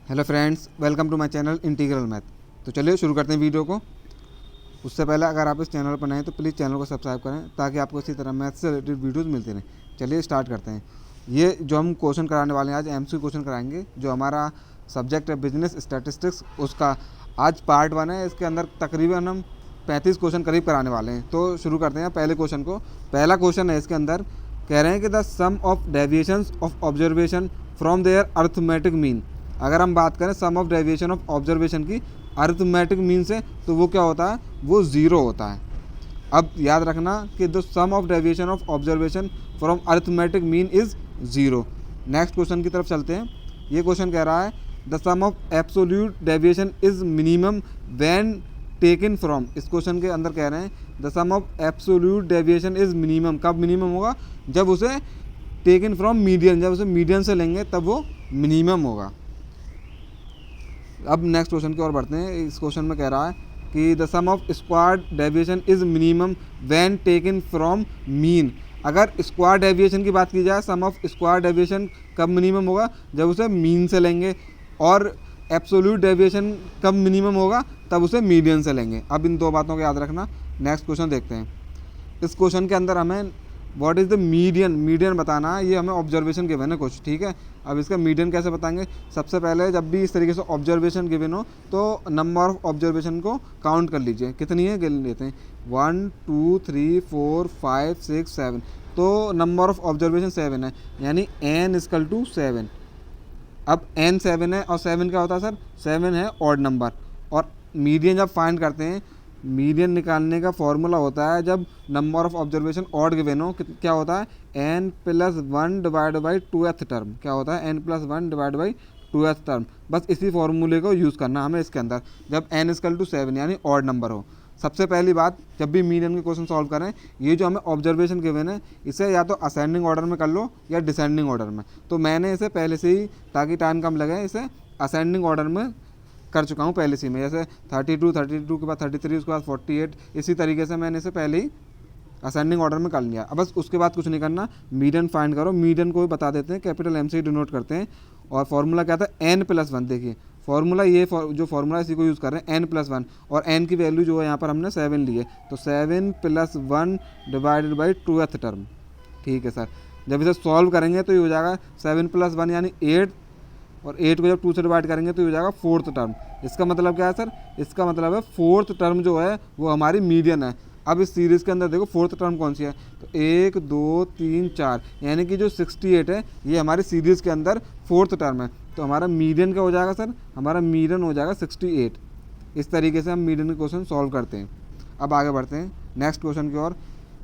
Hello friends, welcome to my channel Integral Math. तो चलिए शुरू करते हैं वीडियो को। उससे पहले अगर आप इस चैनल पर नए हैं तो प्लीज़ चैनल को सब्सक्राइब करें ताकि आपको इसी तरह मैथ से रिलेटेड वीडियोस मिलती रहें। चलिए स्टार्ट करते हैं। ये जो हम क्वेश्चन कराने वाले हैं आज एमसीक्यू क्वेश्चन कराएंगे। जो हमारा सब्जेक्ट है बिजनेस स्टैटिस्टिक्स, उसका आज पार्ट 1 है। इसके अंदर तकरीबन हम 35 क्वेश्चन करीब कराने वाले हैं। तो शुरू करते हैं पहले क्वेश्चन को। पहला क्वेश्चन है इसके अंदर, कह रहे हैं कि the sum of deviations of observation from their arithmetic mean. अगर हम बात करें sum of deviation of observation की अर्थमेटिक मीन से, तो वो क्या होता है, वो ज़ीरो होता है। अब याद रखना कि the sum of deviation of observation from arithmetic mean is zero. Next question की तरफ चलते हैं। ये क्वेश्चन कह रहा है the sum of absolute deviation is minimum when taken from. इस क्वेश्चन के अंदर कह रहे हैं the sum of absolute deviation is minimum. कब मिनिमम होगा? जब उसे टेकन फ्रॉम मीडियन, जब उसे मीडियन से लेंगे तब वो मिनिमम होगा। अब नेक्स्ट क्वेश्चन की ओर बढ़ते हैं। इस क्वेश्चन में कह रहा है कि the sum of squared deviation is minimum when taken from mean. अगर स्क्वाड डेविएशन की बात की जाए, सम ऑफ स्क्वाड डेविएशन कब मिनिमम होगा? जब उसे मीन से लेंगे। और एब्सोल्यूट डेविएशन कब मिनिमम होगा? तब उसे मीडियन से लेंगे। अब इन दो बातों को याद रखना। नेक्स्ट क्वेश्चन देखते हैं। इस क्वेश्चन के अंदर हमें व्हाट इज़ द मीडियन बताना है। ये हमें ऑब्जर्वेशन गिवन है कुछ, ठीक है। अब इसका मीडियन कैसे बताएंगे? सबसे पहले जब भी इस तरीके से ऑब्जर्वेशन गिवन हो तो नंबर ऑफ ऑब्जर्वेशन को काउंट कर लीजिए। कितनी है गिन लेते हैं, 1 2 3 4 5 6 7। तो नंबर ऑफ ऑब्जर्वेशन 7 है, यानी n=7। अब n 7 है और 7 क्या होता है सर? 7 है ऑड नंबर। और मीडियन जब फाइंड करते हैं, मीडियन निकालने का फॉर्मूला होता है जब number of observation odd given हो, क्या होता है? n+1 divide by 2th term. क्या होता है? n+1 divide by 2th term. बस इसी फॉर्मूले को यूज़ करना हमें इसके अंदर, जब n=7 यानी ऑड नंबर हो। सबसे पहली बात, जब भी मीडियन के क्वेश्चन सॉल्व करें, ये जो हमें ऑब्जर्वेशन गिवन है इसे या तो असेंडिंग ऑर्डर में कर लो या डिसेंडिंग ऑर्डर में। तो मैंने इसे पहले से ही, ताकि टाइम कम लगे, इसे असेंडिंग ऑर्डर में कर चुका हूँ पहले से। में जैसे 32 के बाद 33, उसके बाद 48, इसी तरीके से मैंने इसे पहले ही असेंडिंग ऑर्डर में कर लिया। अब बस उसके बाद कुछ नहीं करना, मीडियन फाइंड करो। मीडियन को भी बता देते हैं, कैपिटल M से ही डिनोट करते हैं। और फार्मूला क्या था? n+1। देखिए फार्मूला, ये जो फार्मूला इसी को यूज़ कर रहे हैं, n+1। और n की वैल्यू जो है यहाँ पर हमने 7 ली है, तो 7+1 डिवाइडेड बाई 2th टर्म। ठीक है सर। जब इसे सॉल्व करेंगे तो ये हो जाएगा 7+1 यानी 8, और 8 को जब 2 से डिवाइड करेंगे तो ये हो जाएगा 4th टर्म। इसका मतलब क्या है सर? इसका मतलब है 4th टर्म जो है वो हमारी मीडियन है। अब इस सीरीज़ के अंदर देखो 4th टर्म कौन सी है, तो 1 2 3 4, यानी कि जो 68 है ये हमारी सीरीज़ के अंदर 4th टर्म है। तो हमारा मीडियन क्या हो जाएगा सर? हमारा मीडियन हो जाएगा 68। इस तरीके से हम मीडियन के क्वेश्चन सॉल्व करते हैं। अब आगे बढ़ते हैं नेक्स्ट क्वेश्चन की ओर।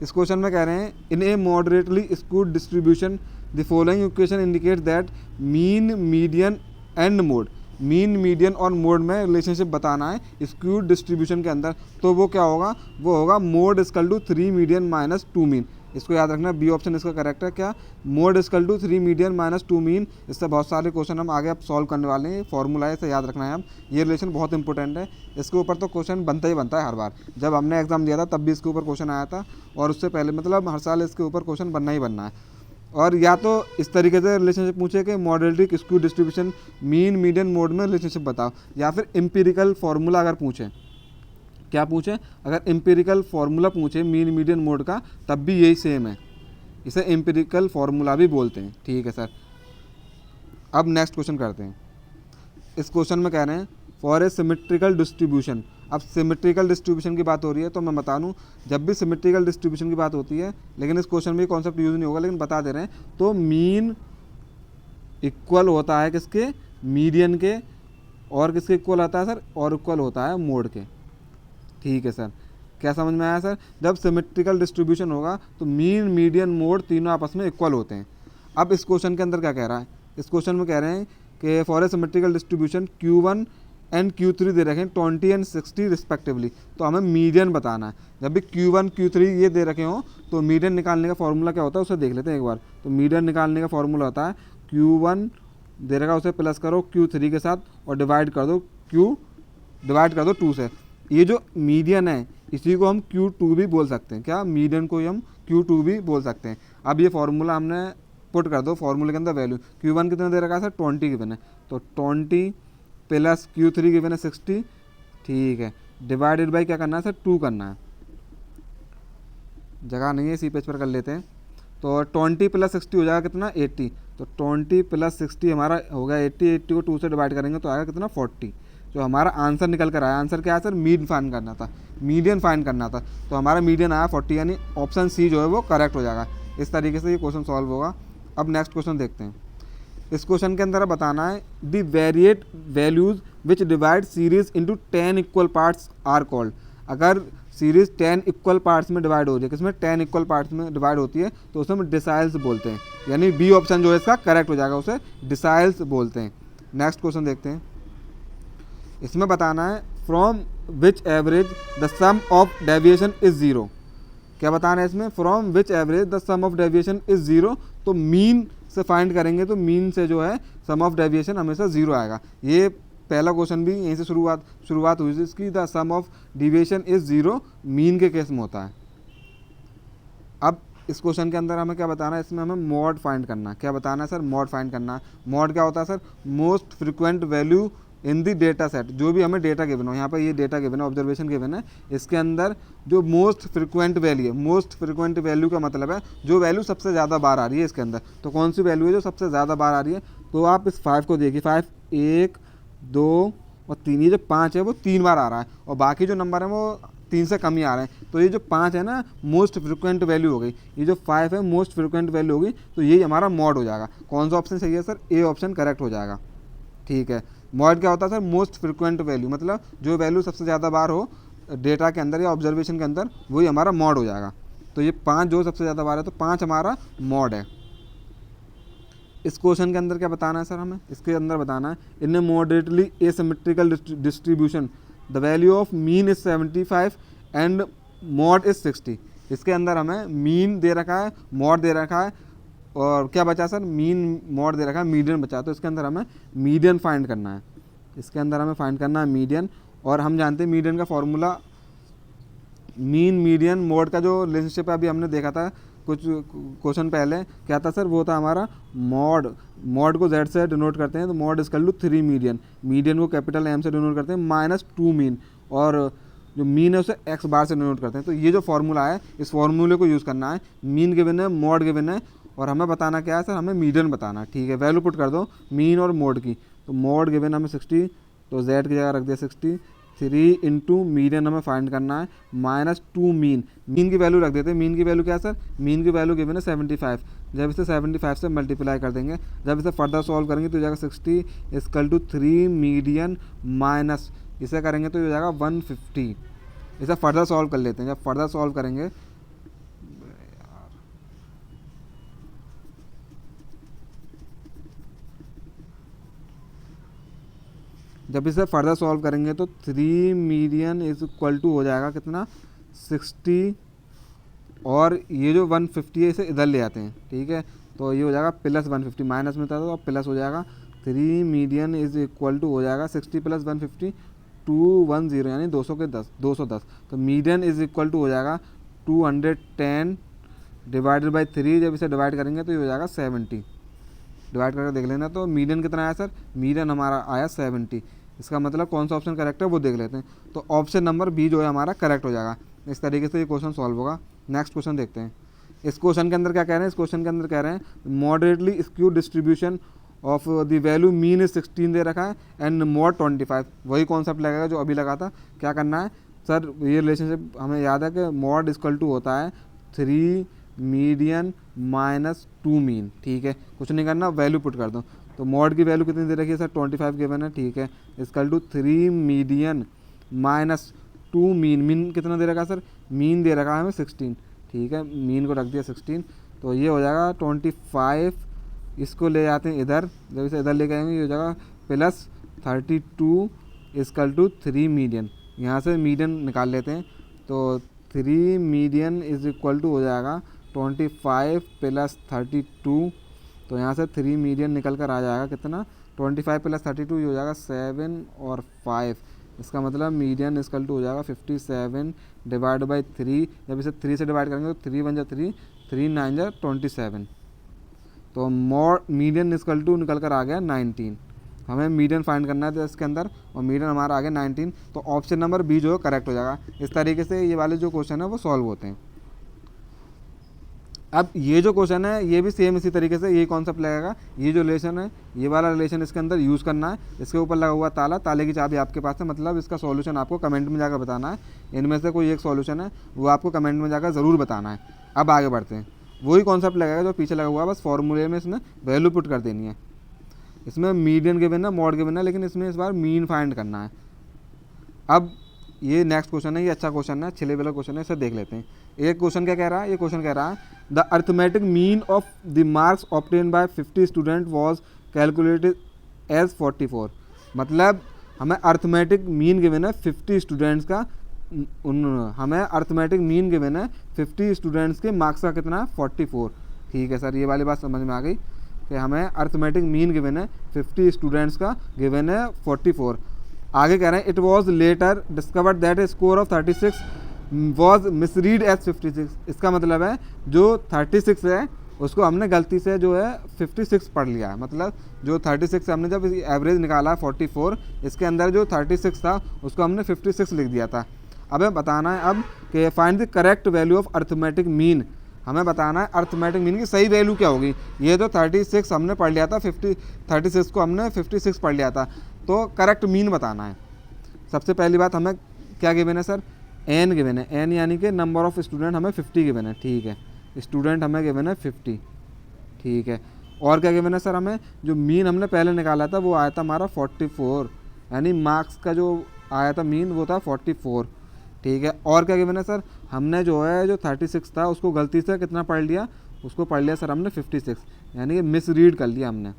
इस क्वेश्चन में कह रहे हैं in a moderately skewed distribution the following equation indicate that mean, median and mode. Mean, median और मोड में रिलेशनशिप बताना है स्क्यूड डिस्ट्रीब्यूशन के अंदर। तो वो क्या होगा? वो होगा mode equal to 3 median minus 2 mean. इसको याद रखना, बी ऑप्शन इसका करेक्ट है। क्या? Mode equal to 3 median minus 2 mean. इससे बहुत सारे क्वेश्चन हम आगे अब सॉल्व करने वाले हैं। फॉर्मूला है, इसे याद रखना है। अब ये रिलेशन बहुत इंपॉर्टेंट है, इसके ऊपर तो क्वेश्चन बनता ही बनता है हर बार। जब हमने एग्जाम दिया था तब भी इसके ऊपर क्वेश्चन आया था, और उससे पहले मतलब हर साल इसके ऊपर क्वेश्चन बनना ही बनना है। और या तो इस तरीके से रिलेशनशिप पूछे कि moderately skew distribution mean, median, mode में रिलेशनशिप बताओ, या फिर एम्पिरिकल फार्मूला अगर पूछें। क्या पूछें? अगर एम्पिरिकल फार्मूला पूछे मीन, मीडियन, मोड का, तब भी यही सेम है, इसे एम्पिरिकल फार्मूला भी बोलते हैं। ठीक है सर। अब नेक्स्ट क्वेश्चन करते हैं। इस क्वेश्चन में कह रहे हैं फॉर ए सिमेट्रिकल डिस्ट्रीब्यूशन। अब सिमेट्रिकल डिस्ट्रीब्यूशन की बात हो रही है, तो मैं बता दूं, जब भी सिमेट्रिकल डिस्ट्रीब्यूशन की बात होती है, लेकिन इस क्वेश्चन में ये कॉन्सेप्ट यूज़ नहीं होगा, लेकिन बता दे रहे हैं, तो मीन इक्वल होता है किसके? मीडियन के। और किसके इक्वल होता है सर? और इक्वल होता है मोड के। ठीक है सर। क्या समझ में आया सर? जब सिमेट्रिकल डिस्ट्रीब्यूशन होगा तो मीन, मीडियन, मोड तीनों आपस में इक्वल होते हैं। अब इस क्वेश्चन के अंदर क्या कह रहा है? इस क्वेश्चन में कह रहे हैं कि for a symmetrical distribution Q1 and Q3 दे रखे हैं 20 एंड 60 रिस्पेक्टिवली। तो हमें मीडियन बताना है। जब भी Q1 Q3 ये दे रखे हों तो मीडियन निकालने का फॉर्मूला क्या होता है उसे देख लेते हैं एक बार। तो मीडियन निकालने का फॉर्मूला होता है Q1 दे रखा, उसे प्लस करो Q3 के साथ और डिवाइड कर दो 2 से। ये जो मीडियन है इसी को हम Q2 भी बोल सकते हैं। क्या? मीडियन को ही हम Q2 भी बोल सकते हैं। अब ये फॉर्मूला हमने पुट कर दो, फॉर्मूले के अंदर वैल्यू Q1 कितने दे रखा है सर? 20 गिवन है, तो 20 प्लस Q3 गिवन है 60, ठीक है, डिवाइडेड बाई क्या करना है सर 2 करना है, जगह नहीं है इसी पेज पर कर लेते हैं। तो 20 प्लस 60 हो जाएगा कितना 80, तो 20 प्लस 60 हमारा हो गया 80, 80 को 2 से डिवाइड करेंगे तो आएगा कितना 40। जो हमारा आंसर निकल कर आया, आंसर क्या है सर मीन फाइंड करना था, मीडियन फाइंड करना था, तो हमारा मीडियन आया 40, यानी ऑप्शन सी जो है वो करेक्ट हो जाएगा। इस तरीके से ये क्वेश्चन सॉल्व होगा। अब नेक्स्ट क्वेश्चन देखते हैं। इस क्वेश्चन के अंदर बताना है the variate values which divide series into 10 equal parts are called. अगर सीरीज 10 इक्वल पार्ट्स में डिवाइड हो रही है, किसमें 10 इक्वल पार्ट्स में डिवाइड होती है, तो उसे हम डिसाइल्स बोलते हैं, यानी बी ऑप्शन जो है इसका करेक्ट हो जाएगा, उसे डिसाइल्स बोलते हैं। नेक्स्ट क्वेश्चन देखते हैं। इसमें बताना है from which average the sum of deviation is zero. क्या बताना है इसमें, from which average the sum of deviation is zero, तो मीन से फाइंड करेंगे तो मीन से जो है सम ऑफ डेविएशन हमेशा ज़ीरो आएगा। ये पहला क्वेश्चन भी यहीं से शुरुआत हुई थी इसकी, the sum of deviation is zero mean के केस में होता है। अब इस क्वेश्चन के अंदर हमें क्या बताना है, इसमें हमें मॉड फाइंड करना है। क्या बताना है सर, मॉड फाइंड करना है। मॉड क्या होता है sir, most frequent value in the data set. जो भी हमें डेटा गिवन हो, यहाँ पर ये डेटा गिवन है, ऑब्जर्वेशन गिवन है, इसके अंदर जो मोस्ट फ्रिक्वेंट वैल्यू है, मोस्ट फ्रिक्वेंट वैल्यू का मतलब है जो वैल्यू सबसे ज़्यादा बार आ रही है इसके अंदर। तो कौन सी वैल्यू है जो सबसे ज़्यादा बार आ रही है, तो आप इस 5 को देखिए, 5 1 2 और 3, ये जो 5 है वो 3 बार आ रहा है, और बाकी जो नंबर है वो 3 से कम ही आ रहे हैं। तो ये जो 5 है ना मोस्ट फ्रिक्वेंट वैल्यू हो गई, ये जो 5 है मोस्ट फ्रिक्वेंट वैल्यू होगी, तो यही हमारा मॉड हो जाएगा। कौन सा ऑप्शन सही है सर, ए ऑप्शन करेक्ट हो जाएगा। ठीक है, मॉड क्या होता है सर, मोस्ट फ्रिक्वेंट वैल्यू, मतलब जो वैल्यू सबसे ज़्यादा बार हो डेटा के अंदर या ऑब्जर्वेशन के अंदर, वही हमारा मॉड हो जाएगा। तो ये 5 जो सबसे ज़्यादा बार है, तो 5 हमारा मॉड है। इस क्वेश्चन के अंदर क्या बताना है सर हमें, इसके अंदर बताना है in a moderately asymmetrical distribution the value of mean is 75 and mode is 60। इसके अंदर हमें मीन दे रखा है, मॉड दे रखा है, और क्या बचा सर, मीन मॉड दे रखा है, मीडियन बचा। तो इसके अंदर हमें मीडियन फाइंड करना है, इसके अंदर हमें फाइंड करना है मीडियन। और हम जानते हैं मीडियन का फॉर्मूला, मीन मीडियन मॉड का जो रिलेशनशिप है अभी हमने देखा था कुछ क्वेश्चन पहले, क्या था सर, वो था हमारा मॉड। मॉड को जेड से डिनोट करते हैं, तो mode equal to 3 median, median को कैपिटल एम से डिनोट करते हैं, -2 मीन, और जो मीन है उसे एक्स बार से डिनोट करते हैं। तो ये जो फार्मूला है, इस फार्मूले को यूज़ करना है। मीन गिवन है, मॉड गिवन है, और हमें बताना क्या है सर, हमें मीडियन बताना है। ठीक है, वैल्यू पुट कर दो मीन और मॉड की। तो मॉड गिवन हमें 60, तो जेड की जगह रख दिया 60, 3 इंटू मीडियन हमें फाइंड करना है, -2 मीन। मीन की वैल्यू रख देते हैं, मीन की वैल्यू क्या है सर, मीन की वैल्यू गिवन है 75। जब इसे 75 से मल्टीप्लाई कर देंगे, जब इसे फर्दर सॉल्व करेंगे तो हो जाएगा 60 इक्वल टू 3 मीडियन माइनस, इसे करेंगे तो हो जाएगा 150। इसे फर्दर सॉल्व कर लेते हैं, जब फर्दर सॉल्व करेंगे जब इसे फर्दर सॉल्व करेंगे तो 3 मीडियन इज इक्वल टू हो जाएगा कितना 60, और ये जो 150 है इसे इधर ले आते हैं। ठीक है, तो ये हो जाएगा प्लस 150, माइनस में था तो अब प्लस हो जाएगा। 3 मीडियन इज इक्वल टू हो जाएगा 60 प्लस 150 210, यानी 200 के 10, 210। तो मीडियन इज इक्वल टू हो जाएगा 210 डिवाइडेड बाई 3। जब इसे डिवाइड करेंगे तो ये हो जाएगा 70। डिवाइड करके देख लेना, तो मीडियन कितना आया सर, मीडियन हमारा आया 70। इसका मतलब कौन सा ऑप्शन करेक्ट है वो देख लेते हैं। तो ऑप्शन नंबर बी जो है हमारा करेक्ट हो जाएगा। इस तरीके से ये क्वेश्चन सॉल्व होगा। नेक्स्ट क्वेश्चन देखते हैं। इस क्वेश्चन के अंदर क्या कह रहे हैं, इस क्वेश्चन के अंदर कह रहे हैं moderately skew distribution of the value mean is 16 दे रखा है एंड मॉड 25। वही कॉन्सेप्ट लगेगा जो अभी लगा था। क्या करना है सर, ये रिलेशनशिप हमें याद है कि मॉड इक्वल टू होता है 3 मीडियन -2 मीन। ठीक है, कुछ नहीं करना, वैल्यू पुट कर दो। तो मॉड की वैल्यू कितनी दे रखी है सर, 25 गिवन है। ठीक है, equal to 3 median -2 mean. Mean कितना दे रखा है सर, मीन दे रखा है हमें 16। ठीक है, मीन को रख दिया 16, तो ये हो जाएगा 25। इसको ले जाते हैं इधर, जब इसे इधर लेके आएंगे ये हो जाएगा प्लस 32 इक्वल टू 3 मीडियन। यहाँ से मीडियन निकाल लेते हैं, तो 3 मीडियन इज इक्वल टू हो जाएगा 25 प्लस 32। तो यहाँ से 3 मीडियन निकल कर आ जाएगा कितना, 25 प्लस 32 ये हो जाएगा 7 और 5। इसका मतलब मीडियन इक्वल टू हो जाएगा 57 डिवाइड बाई 3। जब इसे 3 से डिवाइड करेंगे तो 3 बन जा 3, 3 9 जा 27। तो मीडियन इक्वल टू निकल कर आ गया 19। हमें मीडियन फाइंड करना है तो इसके अंदर, और मीडियन हमारा आ गया 19, तो ऑप्शन नंबर बी जो है करेक्ट हो जाएगा। इस तरीके से ये वाले जो क्वेश्चन है वो सॉल्व होते हैं। अब ये जो क्वेश्चन है ये भी सेम इसी तरीके से यही कॉन्सेप्ट लगेगा। ये जो रिलेशन है, ये वाला रिलेशन इसके अंदर यूज़ करना है। इसके ऊपर लगा हुआ ताला, ताले की चाबी आपके पास है, मतलब इसका सॉल्यूशन आपको कमेंट में जाकर बताना है। इनमें से कोई एक सॉल्यूशन है वो आपको कमेंट में जाकर ज़रूर बताना है। अब आगे बढ़ते हैं, वही कॉन्सेप्ट लगेगा जो पीछे लगा हुआ है, बस फॉर्मूले में इसमें वैल्यू पुट कर देनी है। इसमें मीडियन गिवन है, मॉड गिवन है, लेकिन इसमें इस बार मीन फाइंड करना है। अब ये नेक्स्ट क्वेश्चन है, ये अच्छा क्वेश्चन है, अच्छे लेवल का क्वेश्चन है, इसे देख लेते हैं। एक क्वेश्चन क्या कह रहा है, ये क्वेश्चन कह रहा है the arithmetic mean of the marks obtain by 50 student was calculated as 44। मतलब हमें अर्थमेटिक मीन गिवन है 50 स्टूडेंट्स का, हमें अर्थमेटिक मीन गिवन है 50 स्टूडेंट्स के मार्क्स का कितना है 44। ठीक है सर, ये वाली बात समझ में आ गई कि हमें अर्थमेटिक मीन गिवन है 50 स्टूडेंट्स का गिवन है 44। आगे कह रहे हैं it was later discovered that a score of 36 was misread as 56। इसका मतलब है जो 36 है उसको हमने गलती से जो है 56 पढ़ लिया है। मतलब जो 36 हमने जब एवरेज निकाला 44, इसके अंदर जो 36 था उसको हमने 56 लिख दिया था। अब हमें बताना है अब कि find the correct value of arithmetic mean. हमें बताना है अर्थमेटिक मीन की सही वैल्यू क्या होगी। ये तो 36 हमने पढ़ लिया था, 36 को हमने 56 पढ़ लिया था, तो करेक्ट मीन बताना है। सबसे पहली बात हमें क्या गिवन है सर, एन गिवन है। एन यानी कि नंबर ऑफ़ स्टूडेंट हमें 50 गिवन है। ठीक है, स्टूडेंट हमें गिवन है 50। ठीक है, और क्या गिवन है सर, हमें जो मीन हमने पहले निकाला था वो आया था हमारा 44, यानी मार्क्स का जो आया था मीन वो था 44। ठीक है, और क्या गिवन है सर, हमने जो है जो 36 था उसको गलती से कितना पढ़ लिया, उसको पढ़ लिया सर हमने 56, यानी कि मिस रीड कर लिया हमने।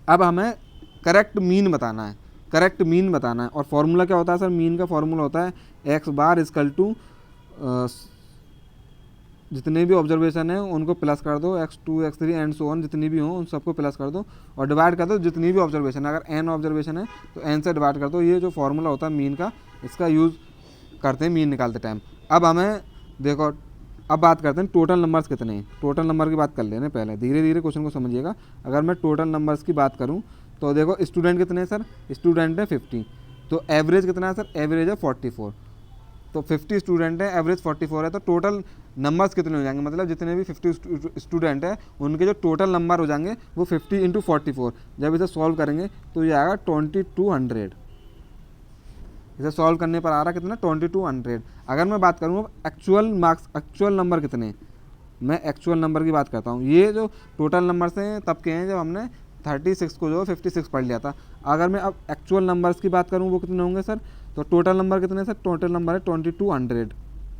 अब हमें करेक्ट मीन बताना है, करेक्ट मीन बताना है। और फार्मूला क्या होता है सर, मीन का फार्मूला होता है एक्स बार इजकल टू जितने भी ऑब्जर्वेशन हैं उनको प्लस कर दो, x2 x3 and so on, जितनी भी हों उन सबको प्लस कर दो और डिवाइड कर दो जितनी भी ऑब्जर्वेशन है। अगर n ऑब्जर्वेशन है तो n से डिवाइड कर दो। ये जो फार्मूला होता है मीन का, इसका यूज़ करते हैं मीन निकालते टाइम। अब हमें देखो, अब बात करते हैं टोटल नंबर्स कितने हैं। टोटल नंबर की बात कर लेना पहले, धीरे धीरे क्वेश्चन को समझिएगा। अगर मैं टोटल नंबर्स की बात करूँ तो देखो स्टूडेंट कितने हैं सर, स्टूडेंट है 50, तो एवरेज कितना है सर, एवरेज है 44। तो 50 स्टूडेंट है, एवरेज 44 है, तो टोटल नंबर्स कितने हो जाएंगे, मतलब जितने भी 50 स्टूडेंट है उनके जो टोटल नंबर हो जाएंगे वो 50 × 44। जब इसे सॉल्व करेंगे तो ये आएगा 2200। इसे सॉल्व करने पर आ रहा कितना, 2200। अगर मैं बात करूँ एक्चुअल मार्क्स, एक्चुअल नंबर कितने, मैं एक्चुअल नंबर की बात करता हूँ। ये जो टोटल नंबर्स हैं तब के हैं जब हमने 36 को जो 56 पढ़ लिया था। अगर मैं अब एक्चुअल नंबर्स की बात करूँ वो कितने होंगे सर, तो टोटल नंबर कितने सर, टोटल नंबर है 2200।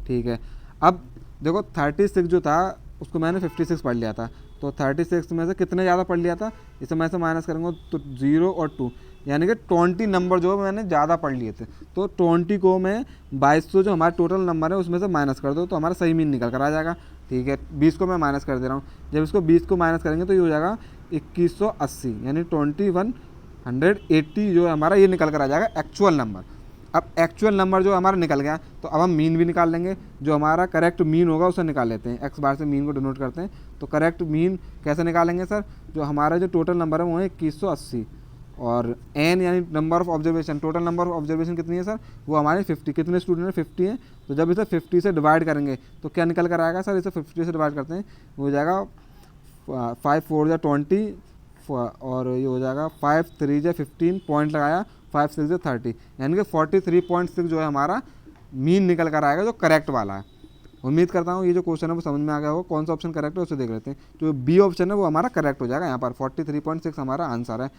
ठीक है, अब देखो 36 जो था उसको मैंने 56 पढ़ लिया था, तो 36 में से कितने ज़्यादा पढ़ लिया था, इसे मैं से माइनस करूँगा तो 0 और 2, यानी कि 20 नंबर जो मैंने ज़्यादा पढ़ लिए थे। तो 20 को मैं 2200 जो हमारा टोटल नंबर है उसमें से माइनस कर दो तो हमारा सही मीन निकल कर आ जाएगा। ठीक है, 20 को मैं माइनस कर दे रहा हूँ। जब इसको 20 को माइनस करेंगे तो ये हो जाएगा 2180, यानी 2180 जो है हमारा ये निकल कर आ जाएगा एक्चुअल नंबर। अब एक्चुअल नंबर जो हमारा निकल गया तो अब हम मीन भी निकाल लेंगे। जो हमारा करेक्ट मीन होगा उसे निकाल लेते हैं, एक्स बार से मीन को डिनोट करते हैं। तो करेक्ट मीन कैसे निकालेंगे सर, जो हमारा जो टोटल नंबर है वो है 2180, और एन यानी number of observation, total number of observation कितनी है सर, वो हमारे 50, कितने स्टूडेंट हैं 50 हैं। तो जब इसे 50 से डिवाइड करेंगे तो क्या निकल कर आएगा सर, इसे 50 से डिवाइड करते हैं वो हो जाएगा 5 4 जा 20, और ये हो जाएगा 5 3 जा 15, पॉइंट लगाया 5 6 जा 30, यानी कि 43.6 जो है हमारा मीन निकल कर आएगा जो करेक्ट वाला है। उम्मीद करता हूँ ये जो क्वेश्चन है वो समझ में आ गया होगा। कौन सा ऑप्शन करेक्ट है उसे देख लेते हैं। जो बी ऑप्शन है वो हमारा करेक्ट हो जाएगा, यहाँ पर 43.6 हमारा आंसर है।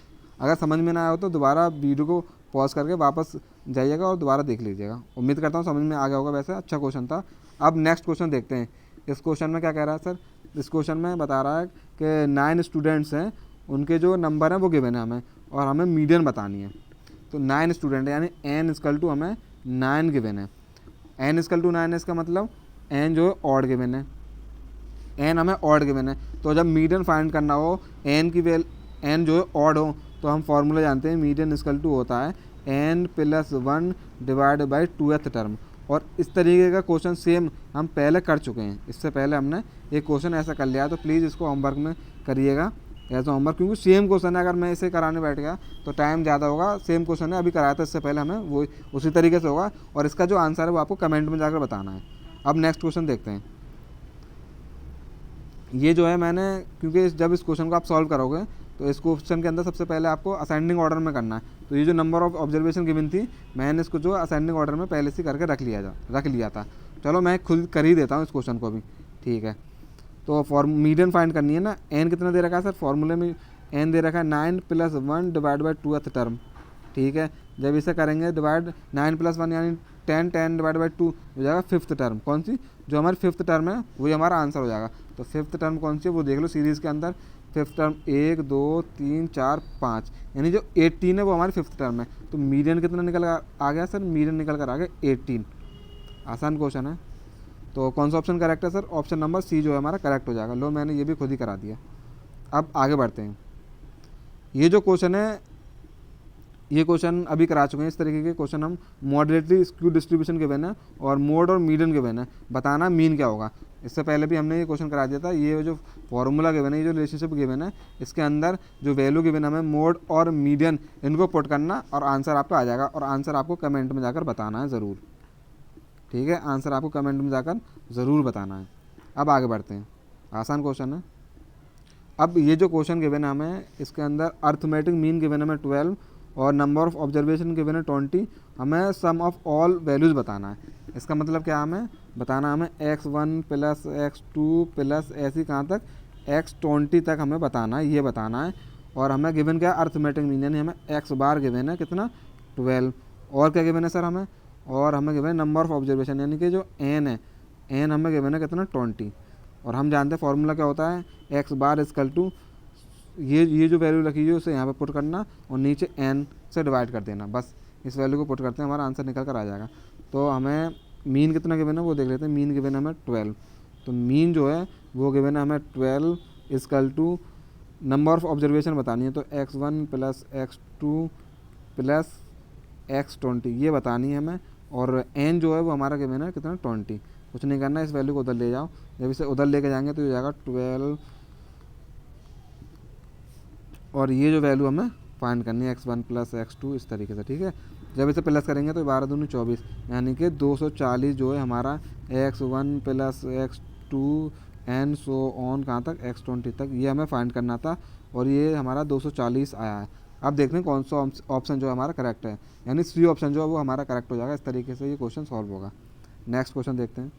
अगर समझ में ना आया हो तो दोबारा वीडियो को पॉज करके वापस जाइएगा और दोबारा देख लीजिएगा। उम्मीद करता हूँ समझ में आ गया होगा। वैसे अच्छा क्वेश्चन था। अब नेक्स्ट क्वेश्चन देखते हैं। इस क्वेश्चन में क्या कह रहा है सर, इस क्वेश्चन में बता रहा है कि 9 स्टूडेंट्स हैं, उनके जो नंबर हैं वो गिवन है हमें, और हमें मीडियन बतानी है। तो 9 स्टूडेंट है, यानी n इक्वल टू हमें 9 गिवन है। n इक्वल टू 9 है, इसका मतलब n जो है ऑड गिवन है, n हमें ऑड गिवन है। तो जब मीडियन फाइंड करना हो, n की n जो है ऑड हो, तो हम फार्मूला जानते हैं मीडियन इक्वल टू होता है n + 1 divide by 2th term. और इस तरीके का क्वेश्चन सेम हम पहले कर चुके हैं, इससे पहले हमने एक क्वेश्चन ऐसा कर लिया। तो प्लीज़ इसको होमवर्क में करिएगा, एज अ होमवर्क, क्योंकि सेम क्वेश्चन है, अगर मैं इसे कराने बैठ गया तो टाइम ज़्यादा होगा। सेम क्वेश्चन है, अभी कराया था इससे पहले, हमें वो उसी तरीके से होगा, और इसका जो आंसर है वो आपको कमेंट में जाकर बताना है। अब नेक्स्ट क्वेश्चन देखते हैं। ये जो है मैंने, क्योंकि जब इस क्वेश्चन को आप सॉल्व करोगे तो इस क्वेश्चन के अंदर सबसे पहले आपको असेंडिंग ऑर्डर में करना है। तो ये जो नंबर ऑफ ऑब्जर्वेशन गिवन थी, मैंने इसको जो असेंडिंग ऑर्डर में पहले से करके रख लिया था। चलो मैं खुद कर ही देता हूँ इस क्वेश्चन को भी, ठीक है। तो मीडियन फाइंड करनी है ना। एन कितना दे रखा है सर, फॉर्मूले में एन दे रखा है 9 + 1 डिवाइड बाई 2th टर्म, ठीक है। जब इसे करेंगे डिवाइड 9 + 1 यानी 10, 10 डिवाइड बाई 2 हो जाएगा 5th टर्म। कौन सी, जो हमारी 5th टर्म है वही हमारा आंसर हो जाएगा। तो 5th टर्म कौन सी है वो देख लो सीरीज़ के अंदर। 5th टर्म 1 2 3 4 5, यानी जो 18 है वो हमारी 5th टर्म है। तो मीडियन कितना निकल आ गया सर, मीडियन निकल कर आ गया 18। आसान क्वेश्चन है। तो कौन सा ऑप्शन करेक्ट है सर, ऑप्शन नंबर सी जो है हमारा करेक्ट हो जाएगा। लो मैंने ये भी खुद ही करा दिया। अब आगे बढ़ते हैं। ये जो क्वेश्चन है, ये क्वेश्चन अभी करा चुके हैं। इस तरीके के क्वेश्चन हम मॉडरेटली स्क्यू डिस्ट्रीब्यूशन के वेन है और मोड और मीडियन के वेन है, बताना मीन क्या होगा। इससे पहले भी हमने ये क्वेश्चन करा दिया था। ये जो फॉर्मूला गिवन है, ये जो रिलेशनशिप गिवन है, इसके अंदर जो वैल्यू गिवन है हमें मोड और मीडियन, इनको पुट करना और आंसर आपका आ जाएगा। और आंसर आपको कमेंट में जाकर बताना है ज़रूर, ठीक है। आंसर आपको कमेंट में जाकर ज़रूर बताना है। अब आगे बढ़ते हैं। आसान क्वेश्चन है। अब ये जो क्वेश्चन गिवन है हमें, इसके अंदर अर्थमेटिक मीन गिवन है हमें 12 और नंबर ऑफ ऑब्जर्वेशन गिवन है 20। हमें सम ऑफ ऑल वैल्यूज़ बताना है। इसका मतलब क्या हमें बताना, हमें x1 + x2 + ऐसी कहाँ तक x20 तक हमें बताना है, ये बताना है। और हमें गिवन क्या है, अर्थमेटिक मीन, यानी हमें x बार गिवन है कितना 12। और क्या गिवन है सर हमें, और हमें गिवन है नंबर ऑफ ऑब्जर्वेशन, यानी कि जो n है, n हमें गिवन है कितना 20। और हम जानते हैं फॉर्मूला क्या होता है, x बार इक्वल टू ये जो वैल्यू रखी है उसे यहाँ पे पुट करना और नीचे n से डिवाइड कर देना। बस इस वैल्यू को पुट करते हैं, हमारा आंसर निकल कर आ जाएगा। तो हमें मीन कितना गिवन है वो देख लेते हैं। मीन गिवन है हमें 12। तो मीन जो है वो गिवन है हमें 12 equal to number of observation बतानी है। तो x1 + x2 + x20 ये बतानी है हमें। और n जो है वो हमारा गिवन है कितना 20। कुछ नहीं करना, इस वैल्यू को उधर ले जाओ। जब इसे उधर लेके जाएंगे तो ये जाएगा 12, और ये जो वैल्यू हमें फाइंड करनी है x1 + x2 इस तरीके से, ठीक है। जब इसे प्लस करेंगे तो 12 दूनी 24, यानी कि 240 जो है हमारा x1 + x2 and so on कहाँ तक x20 तक, ये हमें फाइंड करना था। और ये हमारा 240 आया है। अब देखते हैं कौन सा ऑप्शन जो है हमारा करेक्ट है, यानी सी ऑप्शन जो है वो हमारा करेक्ट हो जाएगा। इस तरीके से ये क्वेश्चन सॉल्व होगा। नेक्स्ट क्वेश्चन देखते हैं।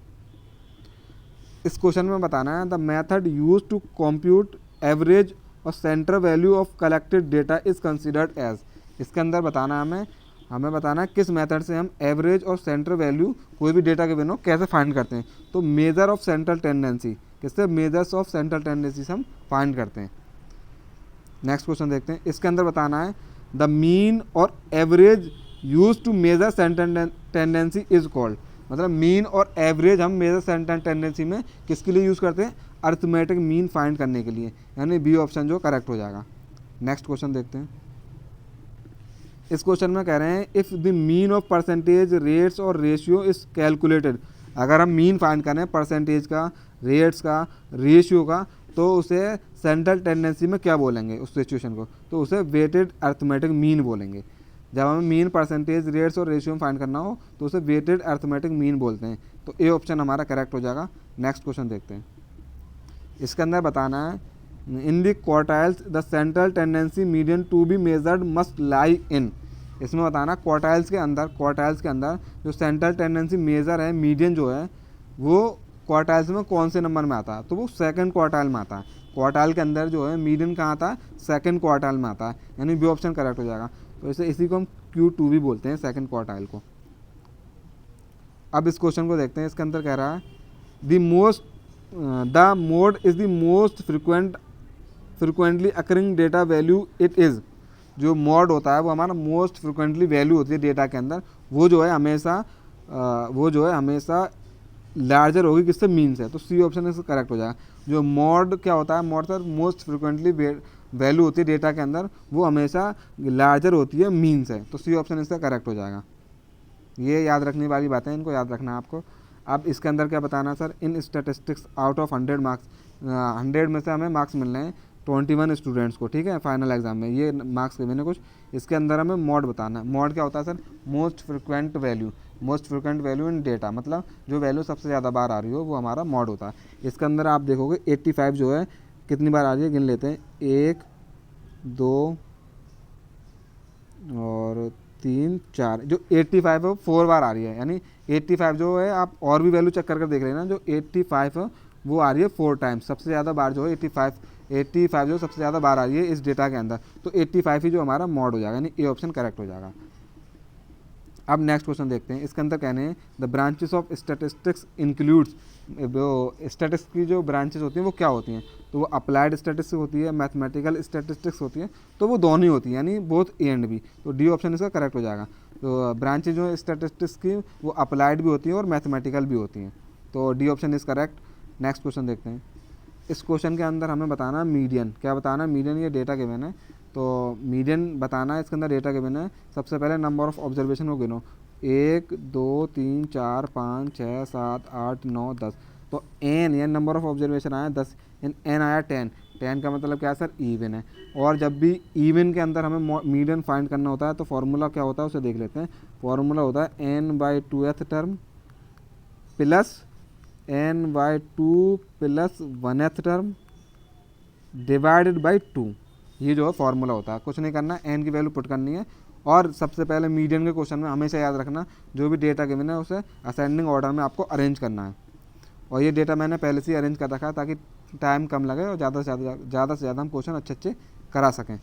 इस क्वेश्चन में बताना है the method use to compute average और centre value of collected data is considered as. इसके अंदर बताना है हमें बताना है किस मेथड से हम एवरेज और सेंटर वैल्यू कोई भी डेटा के बिना कैसे फाइंड करते हैं। तो मेजर ऑफ सेंट्रल टेंडेंसी, किससे, मेजर्स ऑफ सेंट्रल टेंडेंसी से हम फाइंड करते हैं। नेक्स्ट क्वेश्चन देखते हैं। इसके अंदर बताना है द मीन और average use to measure central tendency is called. मतलब मीन और एवरेज हम मेजर सेंट्रल टेंडेंसी में किसके लिए यूज़ करते हैं, अर्थमेटिक मीन फाइंड करने के लिए, यानी बी ऑप्शन जो करेक्ट हो जाएगा। नेक्स्ट क्वेश्चन देखते हैं। इस क्वेश्चन में कह रहे हैं if the mean of percentage rates और रेशियो इज कैलकुलेटेड। अगर हम मीन फाइंड करें परसेंटेज का, रेट्स का, रेशियो का, तो उसे सेंट्रल टेंडेंसी में क्या बोलेंगे उस सिचुएशन को, तो उसे वेटेड अर्थमेटिक मीन बोलेंगे। जब हमें मीन, परसेंटेज, रेट्स और रेशियो में फाइंड करना हो तो उसे वेटेड अर्थमेटिक मीन बोलते हैं। तो ए ऑप्शन हमारा करेक्ट हो जाएगा। नेक्स्ट क्वेश्चन देखते हैं। इसके अंदर बताना है in the quartiles the central tendency median to be measured must lie in. इसमें बताना क्वार्टाइल्स के अंदर जो सेंट्रल टेंडेंसी मेजर है, मीडियन जो है, वो क्वार्टाइल्स में कौन से नंबर में आता है, तो वो सेकंड क्वार्टाइल में आता है। क्वार्टाइल के अंदर जो है मीडियन कहाँ आता है, सेकंड क्वार्टाइल में आता है, यानी बी ऑप्शन करेक्ट हो जाएगा। तो इसी को हम Q2 भी बोलते हैं, सेकंड क्वार्टाइल को। अब इस क्वेश्चन को देखते हैं। इसके अंदर कह रहा है the mode is the most frequently occurring data value it is. जो मॉड होता है वो हमारा मोस्ट फ्रिक्वेंटली वैल्यू होती है डेटा के अंदर, वो जो है हमेशा लार्जर होगी किससे, मीन से। तो सी ऑप्शन इसका करेक्ट हो जाएगा। जो मॉड क्या होता है, mod sir most frequently value होती है डेटा के अंदर, वो हमेशा लार्जर होती है मीन से। तो सी ऑप्शन इसका करेक्ट हो जाएगा। ये याद रखने वाली बातें, इनको याद रखना है आपको। अब इसके अंदर क्या बताना sir, in statistics out of 100 marks, 100 में से हमें मार्क्स मिल रहे हैं 21 स्टूडेंट्स को, ठीक है, फाइनल एग्जाम में। ये मार्क्स के मैंने कुछ। इसके अंदर हमें मॉड बताना है। मॉड क्या होता है sir? Most frequent value, most frequent value in data, मतलब जो वैल्यू सबसे ज़्यादा बार आ रही हो वो हमारा मॉड होता है। इसके अंदर आप देखोगे 85 जो है कितनी बार आ रही है, गिन लेते हैं, 1 2 और 3 4, जो 85 है वो 4 बार आ रही है, यानी 85 जो है, आप और भी वैल्यू चेक कर देख रहे हैं ना, जो 85 है वो आ रही है 4 टाइम्स। सबसे ज़्यादा बार जो है 85 जो सबसे ज़्यादा बार आ रही है इस डेटा के अंदर, तो 85 ही जो हमारा मॉड हो जाएगा, यानी ए ऑप्शन करेक्ट हो जाएगा। अब नेक्स्ट क्वेश्चन देखते हैं। इसके अंदर कहने हैं the branches of statistics includes, वो स्टैटिस्टिक्स की जो ब्रांचेस होती हैं वो क्या होती हैं? तो वो अप्लाइड स्टैटिस्टिक्स होती है, मैथमेटिकल स्टैटिस्टिक्स होती है, तो वो दोनों ही होती हैं, यानी बोथ ए एंड बी। तो डी ऑप्शन इसका करेक्ट हो जाएगा। तो ब्रांचेज जो है स्टैटिस्टिक्स की वो अप्लाइड भी होती हैं और मैथमेटिकल भी होती हैं, तो D option is correct. Next question देखते हैं। इस क्वेश्चन के अंदर हमें बताना मीडियन। क्या बताना? मीडियन, ये डेटा गिवन है, तो मीडियन बताना है। इसके अंदर डेटा गिवन है। सबसे पहले नंबर ऑफ ऑब्जर्वेशन को गिनो, 1 2 3 4 5 6 7 8 9 10, तो एन या नंबर ऑफ ऑब्जर्वेशन आया 10, एन आया 10। 10 का मतलब क्या है सर? इवन है। और जब भी इवन के अंदर हमें मीडियन फाइंड करना होता है तो फार्मूला क्या होता है उसे देख लेते हैं। फार्मूला होता है n/2th term plus n/2 plus 1th term divided by 2। ये जो है फार्मूला होता है। कुछ नहीं करना, एन की वैल्यू पुट करनी है। और सबसे पहले मीडियन के क्वेश्चन में हमेशा याद रखना, जो भी डेटा गिवन है उसे असेंडिंग ऑर्डर में आपको अरेंज करना है। और ये डेटा मैंने पहले से ही अरेंज कर रखा है ताकि टाइम कम लगे और ज़्यादा से ज़्यादा हम क्वेश्चन अच्छे करा सकें।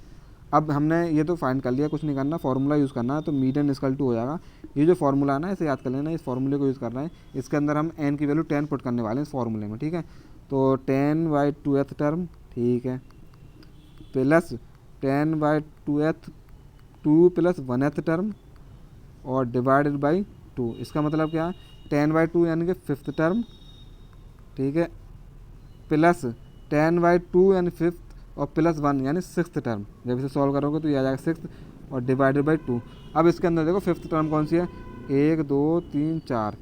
अब हमने ये तो फाइंड कर लिया, कुछ नहीं करना, फार्मूला यूज़ करना है। तो मीडियन इक्वल टू हो जाएगा, ये जो फार्मूला है ना इसे याद कर लेना, इस फार्मूले को यूज़ कर रहे हैं। इसके अंदर हम एन की वैल्यू 10 पुट करने वाले हैं इस फार्मूले में, ठीक है। तो 10/2th टर्म, ठीक है, प्लस 10/2 प्लस 1th टर्म और डिवाइडेड बाई 2। इसका मतलब क्या है? 10/2 यानी कि 5th टर्म, ठीक है, प्लस 10/2 यानी 5th और प्लस 1 यानी 6th टर्म। जब इसे सॉल्व करोगे तो ये आ जाएगा 6th और डिवाइडेड बाई 2। अब इसके अंदर देखो 5th टर्म कौन सी है? 1 2 3 4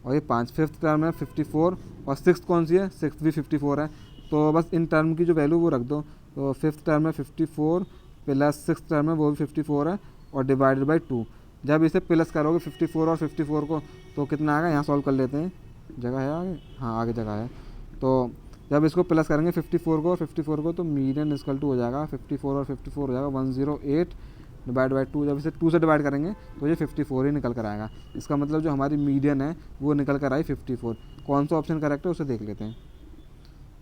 और ये 5। 5th टर्म है 54 और 6th कौन सी है? 6th भी 54 है। तो बस इन टर्म की जो वैल्यू वो रख दो। तो 5th टर्म है 54 प्लस 6th टर्म है वो भी 54 है और डिवाइडेड बाई 2। जब इसे प्लस करोगे 54 और 54 को तो कितना आएगा? यहाँ सॉल्व कर लेते हैं, जगह है आगे, हाँ आगे जगह है। तो जब इसको प्लस करेंगे 54 को और 54 को तो मीडियन इक्वल टू हो जाएगा 54 और 54 हो जाएगा 108 डिवाइड बाई 2। जब इसे 2 से डिवाइड करेंगे तो ये 54 ही निकल कर आएगा। इसका मतलब जो हमारी मीडियन है वो निकल कर आई 54। कौन सा ऑप्शन करेक्ट है उसे देख लेते हैं।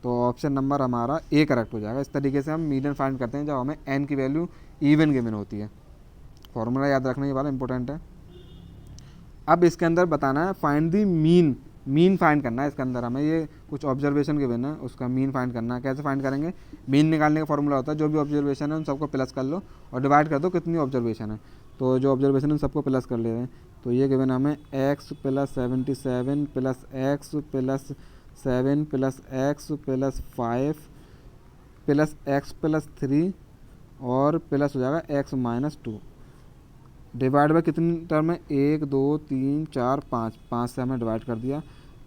तो ऑप्शन नंबर हमारा ए करेक्ट हो जाएगा। इस तरीके से हम मीडियन फाइंड करते हैं जब हमें एन की वैल्यू इवन गिवन होती है। फॉर्मूला याद रखना, ये वाला इंपॉर्टेंट है। अब इसके अंदर बताना है फाइंड दी मीन फाइंड करना है। इसके अंदर हमें ये कुछ ऑब्जर्वेशन गिवन है, उसका मीन फाइंड करना है। कैसे फाइंड करेंगे? मीन निकालने का फॉर्मूला होता है, जो भी ऑब्जर्वेशन है उन सबको प्लस कर लो और डिवाइड कर दो कितनी ऑब्जर्वेशन है। तो जो ऑब्जर्वेशन है उन सबको प्लस कर ले रहे हैं। तो ये गिवन हमें x plus 77 plus x plus 7 plus x plus 5 plus x plus 3 और प्लस हो जाएगा x माइनस 2 डिवाइड बाई कितनी टर्म है? 1 2 3 4 5, 5 से हमने डिवाइड कर दिया।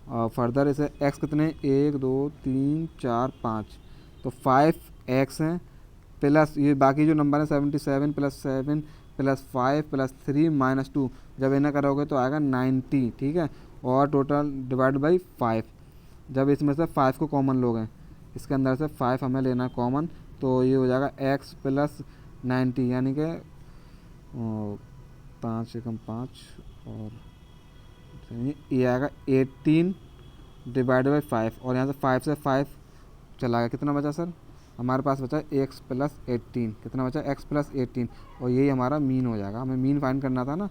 और फर्दर इसे x कितने? 1 2 3 4 5, तो 5x हैं प्लस ये बाकी जो नंबर है 77 प्लस 7 प्लस 5 प्लस 3 माइनस 2। जब इन्हें करोगे तो आएगा 90, ठीक है, और टोटल डिवाइड बाई 5। जब इसमें से 5 को कॉमन लोगे, इसके अंदर से 5 हमें लेना है कॉमन, तो ये हो जाएगा x प्लस 90 यानी कि 5 एकम 5 और ये आएगा 18 डिवाइड बाई 5 और यहाँ से 5 से 5 चला गया। कितना बचा सर? हमारे पास बचा x प्लस 18। कितना बचा? x प्लस 18 और यही हमारा मीन हो जाएगा। हमें मीन फाइंड करना था ना,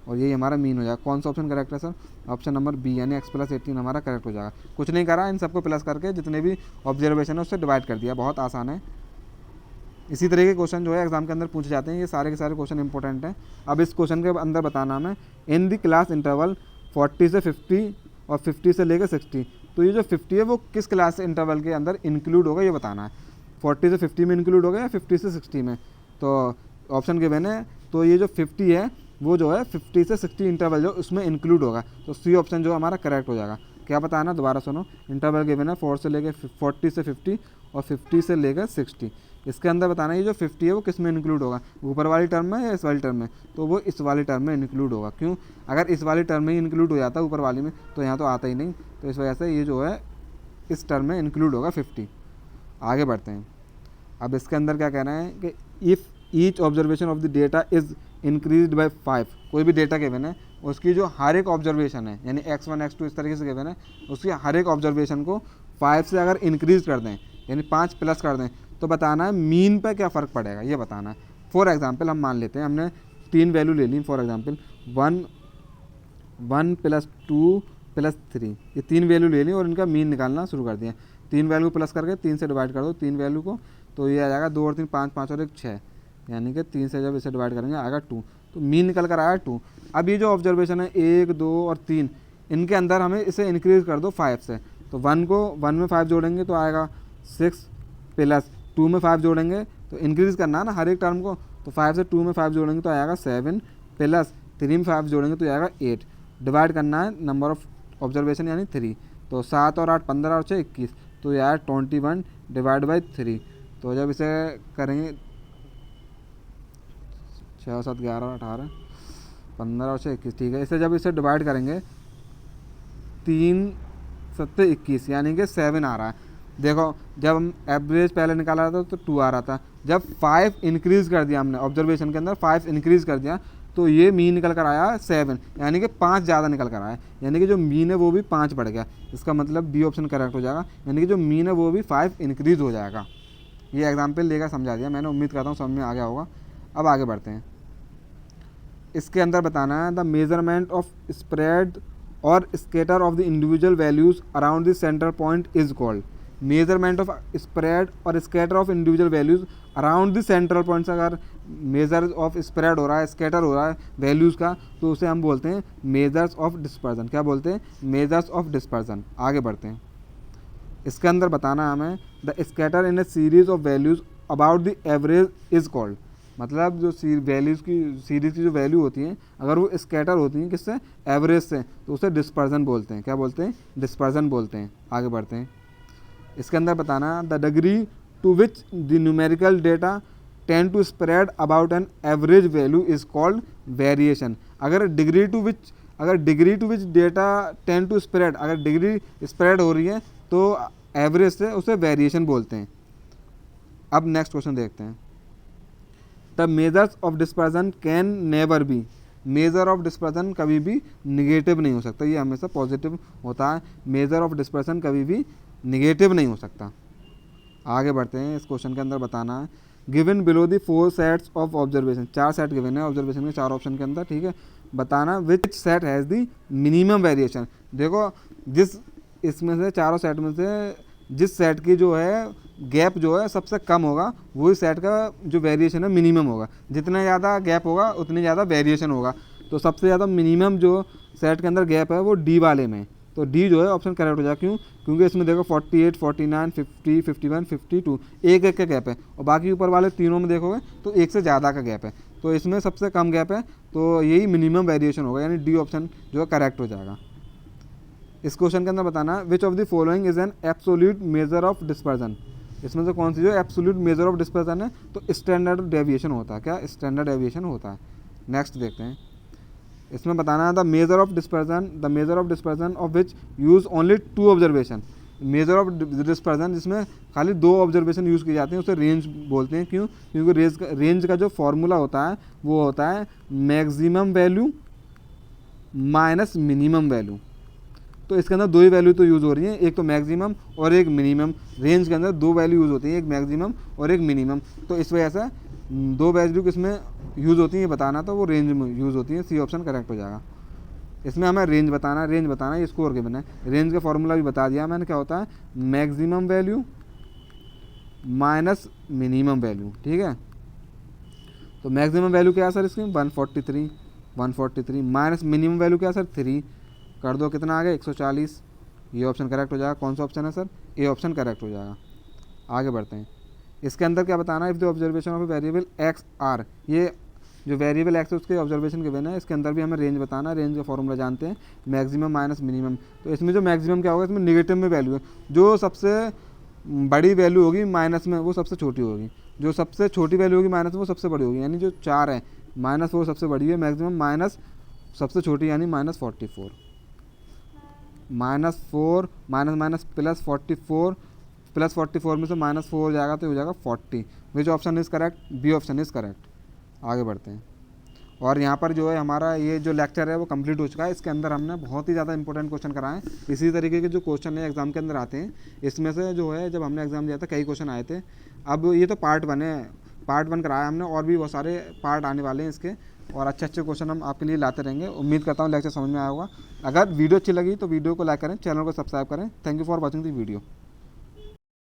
और यही हमारा मीन हो जाएगा। कौन सा ऑप्शन करेक्ट है सर? ऑप्शन नंबर बी यानी x प्लस 18 हमारा करेक्ट हो जाएगा। कुछ नहीं करा, इन सबको प्लस करके जितने भी ऑब्जर्वेशन है उससे डिवाइड कर दिया। बहुत आसान है। इसी तरह के क्वेश्चन जो है एग्जाम के अंदर पूछे जाते हैं। ये सारे के सारे क्वेश्चन इंपॉर्टेंट हैं। अब इस क्वेश्चन के अंदर बताना हमें इन द क्लास इंटरवल 40 से 50 और 50 से लेकर 60, तो ये जो 50 है वो किस क्लास इंटरवल के अंदर इंक्लूड होगा ये बताना है। 40 से 50 में इंक्लूड होगा या 50 से 60 में? तो ऑप्शन गिवन है, तो ये जो 50 है वो जो है 50 से 60 इंटरवल जो उसमें इंक्लूड होगा, तो सी ऑप्शन जो हमारा करेक्ट हो जाएगा। क्या बताना, दोबारा सुनो। इंटरवल गिवन है 4 से लेके 40 से 50 और 50 से लेकर 60। इसके अंदर बताना ये जो 50 है वो किस में इंक्लूड होगा, ऊपर वाली टर्म में या इस वाली टर्म में, तो वो इस वाली टर्म में इंक्लूड होगा। क्यों, अगर इस वाली टर्म में ही इंक्लूड हो जाता ऊपर वाली में तो यहाँ तो आता ही नहीं, तो इस वजह से ये जो है इस टर्म में इंक्लूड होगा 50। आगे बढ़ते हैं। अब इसके अंदर क्या कहना है कि if each observation of the data is increase by 5, कोई भी डेटा गिवन है उसकी जो हर एक ऑब्जर्वेशन है यानी x1 x2 इस तरीके से गिवन है, उसकी हर एक ऑब्जर्वेशन को 5 से अगर इंक्रीज कर दें यानी 5 प्लस कर दें तो बताना है मीन पे क्या फ़र्क पड़ेगा, ये बताना है। फॉर एग्जांपल हम मान लेते हैं हमने 3 वैल्यू ले ली, फॉर एग्जांपल 1 + 2 + 3, ये 3 वैल्यू ले ली और इनका मीन निकालना शुरू कर दिया। 3 वैल्यू प्लस करके 3 से डिवाइड कर दो 3 वैल्यू को, तो ये आ जाएगा 2 और 3 5, 5 और 1 6, यानी कि 3 से जब इसे डिवाइड करेंगे आएगा 2, तो मीन निकल कर आया 2। अब ये जो ऑब्जर्वेशन है 1 2 और 3 इनके अंदर हमें इसे इंक्रीज़ कर दो 5 से, तो 1 में 5 जोड़ेंगे तो आएगा 6 प्लस 2 में 5 जोड़ेंगे तो इंक्रीज़ करना है ना हर एक टर्म को, तो 5 से 2 में 5 जोड़ेंगे तो आएगा 7 प्लस 3 में 5 जोड़ेंगे तो आएगा 8, डिवाइड करना है नंबर ऑफ ऑब्जर्वेशन यानी 3, तो 7 और 8 15 और 6 21, तो यार 21 डिवाइड बाई 3, तो जब इसे करेंगे 6 7 11 18 15 और 6 21, ठीक है। इसे जब इसे डिवाइड करेंगे 3 7 21 यानी कि 7 आ रहा है। देखो जब हम एवरेज पहले निकाला था तो 2 आ रहा था, जब 5 इंक्रीज़ कर दिया हमने ऑब्जर्वेशन के अंदर 5 इंक्रीज़ कर दिया तो ये मीन निकल कर आया 7, यानी कि 5 ज़्यादा निकल कर आया, यानी कि जो मीन है वो भी 5 बढ़ गया। इसका मतलब डी ऑप्शन करेक्ट हो जाएगा, यानी कि जो मीन है वो भी 5 इंक्रीज़ हो जाएगा। ये एग्जाम्पल लेकर समझा दिया मैंने, उम्मीद करता हूँ समझ में आ गया होगा। अब आगे बढ़ते हैं। इसके अंदर बताना है द मेजरमेंट ऑफ स्प्रेड और scatter of the individual values around the centre point is called. Measurement of spread और scatter of individual values around the central points, अगर मेजर ऑफ स्प्रेड हो रहा है स्केटर हो रहा है वैल्यूज़ का तो उसे हम बोलते हैं मेजर्स ऑफ डिस्पर्जन। क्या बोलते हैं, मेजर्स ऑफ डिस्पर्जन। आगे बढ़ते हैं। इसके अंदर बताना हमें the scatter in a series of values about the average is called, मतलब जो वैल्यूज़ की सीरीज़ की जो वैल्यू होती हैं अगर वो स्कैटर होती हैं किससे, एवरेज से, तो उसे डिस्पर्जन बोलते हैं। क्या बोलते हैं, डिस्पर्जन बोलते हैं। आगे बढ़ते हैं। इसके अंदर बताना the degree to which the numerical data tend to spread about an average value is called variation. अगर degree to which data tend to spread, अगर डिग्री स्प्रेड हो रही है तो एवरेज से उसे वेरिएशन बोलते हैं। अब नेक्स्ट क्वेश्चन देखते हैं। The measures of dispersion can never be, measure of dispersion कभी भी निगेटिव नहीं हो सकता, ये हमेशा पॉजिटिव होता है। मेजर ऑफ डिस्पर्जन कभी भी निगेटिव नहीं हो सकता। आगे बढ़ते हैं। इस क्वेश्चन के अंदर बताना है given below the 4 sets of observation, 4 set given है ऑब्जर्वेशन के 4 ऑप्शन के अंदर, ठीक है। बताना which set has the minimum variation. देखो जिस इसमें से चारों सेट में से जिस सेट की जो है गैप जो है सबसे कम होगा वही सेट का जो वेरिएशन है मिनिमम होगा। जितना ज़्यादा गैप होगा उतनी ज़्यादा वेरिएशन होगा। तो सबसे ज़्यादा मिनिमम जो सेट के अंदर गैप है वो डी वाले में, तो डी जो है ऑप्शन करेक्ट हो जाएगा। क्यों, क्योंकि इसमें देखो 48 49 50 51 52 एक एक का गैप है, और बाकी ऊपर वाले तीनों में देखोगे तो एक से ज़्यादा का गैप है, तो इसमें सबसे कम गैप है, तो यही मिनिमम वेरिएशन होगा, यानी डी ऑप्शन जो है करेक्ट हो जाएगा। इस क्वेश्चन के अंदर बताना which of the following is an absolute measure of dispersion. इसमें से कौन सी जो एब्सोल्यूट मेजर ऑफ डिस्पर्जन है, तो स्टैंडर्ड डेविएशन होता है। क्या, स्टैंडर्ड डेविएशन होता है। नेक्स्ट देखते हैं। इसमें बताना है the measure of dispersion of which use only 2 observation. Measure of dispersion जिसमें खाली 2 ऑब्जर्वेशन यूज़ किए जाते हैं उसे रेंज बोलते हैं। क्यों, क्योंकि रेंज का जो फॉर्मूला होता है वो होता है maximum value minus minimum value. तो इसके अंदर 2 ही वैल्यू तो यूज़ हो रही है, एक तो मैक्सिमम और एक मिनिमम। रेंज के अंदर 2 वैल्यू यूज़ होती है, एक मैक्सिमम और एक मिनिमम, तो इस वजह से 2 वैल्यू किसमें यूज़ होती है बताना, तो वो रेंज में यूज़ होती है। सी ऑप्शन करेक्ट हो जाएगा। इसमें हमें रेंज बताना ये स्कोर गिवन है। रेंज का फॉर्मूला भी बता दिया मैंने, क्या होता है maximum value minus minimum value, ठीक है। तो मैक्सिमम वैल्यू क्या है सर इसकी 143 माइनस मिनिमम वैल्यू क्या है सर 3 कर दो, कितना आ गया 140। ये ऑप्शन करेक्ट हो जाएगा। कौन सा ऑप्शन है सर, ए ऑप्शन करेक्ट हो जाएगा। आगे बढ़ते हैं। इसके अंदर क्या बताना है, if the observation of a variable X are, ये जो वेरिएबल एक्स है उसके ऑब्जर्वेशन गिवन है, इसके अंदर भी हमें रेंज बताना है, रेंज का फॉर्मूला जानते हैं, मैक्सिमम माइनस मिनिमम। तो इसमें जो मैक्सिमम क्या होगा, इसमें नेगेटिव में वैल्यू है, जो सबसे बड़ी वैल्यू होगी माइनस में वो सबसे छोटी होगी, जो सबसे छोटी वैल्यू होगी माइनस में वो सबसे बड़ी होगी, यानी जो 4 है -4 सबसे बड़ी है, मैक्सिमम माइनस सबसे छोटी यानी -44, -4 माइनस माइनस +44, +44 में से -4 जाएगा तो हो जाएगा 40। Which option is correct, B option is correct. आगे बढ़ते हैं। और यहाँ पर जो है हमारा ये जो लेक्चर है वो कंप्लीट हो चुका है। इसके अंदर हमने बहुत ही ज़्यादा इंपॉर्टेंट क्वेश्चन कराए, इसी तरीके के जो क्वेश्चन है एग्जाम के अंदर आते हैं, इसमें से जो है जब हमने एग्जाम दिया था कई क्वेश्चन आए थे। अब ये तो पार्ट 1 है, पार्ट 1 कराया हमने, और भी बहुत सारे पार्ट आने वाले हैं इसके, और अच्छे अच्छे क्वेश्चन हम आपके लिए लाते रहेंगे। उम्मीद करता हूँ लेक्चर समझ में आया होगा। अगर वीडियो अच्छी लगी तो वीडियो को लाइक करें, चैनल को सब्सक्राइब करें। Thank you for watching the video.